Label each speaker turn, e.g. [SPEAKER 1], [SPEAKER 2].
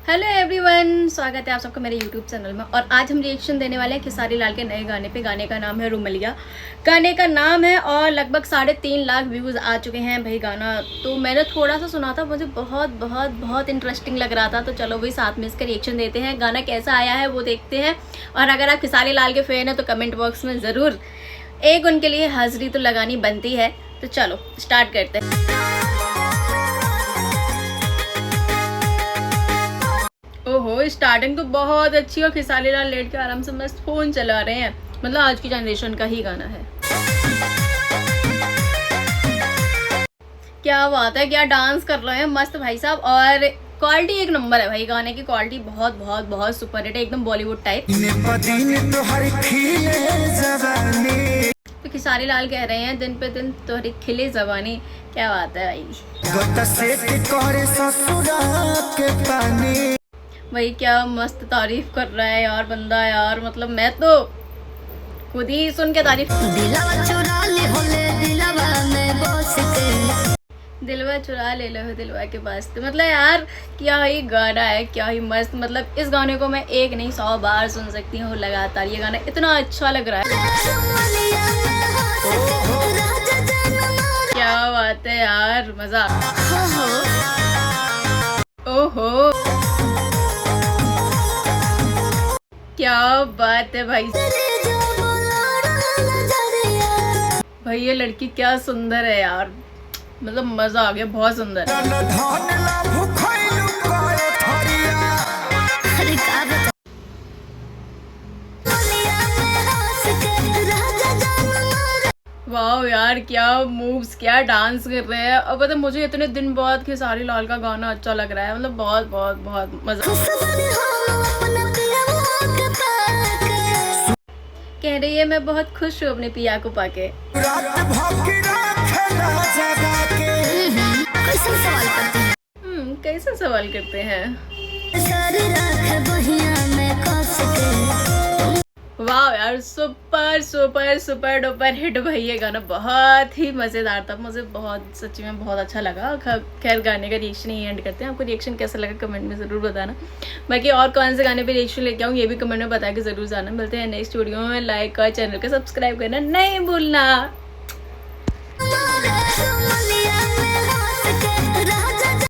[SPEAKER 1] Hello everyone, स्वागत है आप सबका मेरे यूट्यूब चैनल में। और आज हम रिएक्शन देने वाले हैं खेसारी लाल के नए गाने पे। गाने का नाम है रुमलिया। गाने का नाम है और लगभग 3.5 लाख व्यूज़ आ चुके हैं भाई गाना। तो मैंने थोड़ा सा सुना था, मुझे बहुत बहुत बहुत इंटरेस्टिंग लग रहा था। तो चलो भाई साथ में इसका रिएक्शन देते हैं। गाना कैसा आया है वो देखते हैं। और अगर आप खेसारी लाल के फैन हैं तो कमेंट बॉक्स में ज़रूर एक उनके लिए हाजिरी तो लगानी बनती है। तो चलो स्टार्ट करते हैं। ओहो, स्टार्टिंग तो बहुत अच्छी और खेसारी लाल लेट के आराम से मस्त फोन चला रहे हैं। मतलब आज की जनरेशन का ही गाना है। क्या बात है, क्या डांस कर रहे हैं मस्त भाई साहब। और क्वालिटी एक नंबर है भाई, गाने की क्वालिटी बहुत बहुत बहुत सुपर हिट है, एकदम बॉलीवुड टाइप। तो खेसारी लाल कह रहे हैं दिन पे दिन तोहरी खिले जबानी। क्या बात है भाई, क्या मस्त तारीफ कर रहा है यार बंदा यार। मतलब मैं तो खुद ही सुन के तारीफ। दिलवा चुरा ले लो दिलवा के पास। तो मतलब यार क्या ही गाना है, क्या ही मस्त। मतलब इस गाने को मैं एक नहीं 100 बार सुन सकती हूँ लगातार। ये गाना इतना अच्छा लग रहा है। क्या बात है यार, मजा। ओहो, क्या बात है भाई। भाई ये लड़की क्या सुंदर है यार, मतलब मजा आ गया, बहुत सुंदर। वाह यार, क्या मूव्स, क्या डांस कर रहे हैं। अब पता मुझे इतने दिन बाद खेसारी लाल का गाना अच्छा लग रहा है। मतलब बहुत बहुत बहुत मजा। कह रही है मैं बहुत खुश हूँ अपने पिया को पाके। कैसे सवाल करते हैं। वाह यार, super super super duper hit भाई। ये गाना बहुत ही मजेदार था, मुझे बहुत सच्ची में बहुत अच्छा लगा। खैर गाने का रिएक्शन ही एंड करते हैं। आपको रिएक्शन कैसा लगा कमेंट में ज़रूर बताना। बाकी और कौन से गाने पे रिएक्शन लेके आऊँ ये भी कमेंट में बता के ज़रूर जाना। मिलते हैं नेक्स्ट वीडियो में। लाइक और चैनल को सब्सक्राइब करना नहीं भूलना।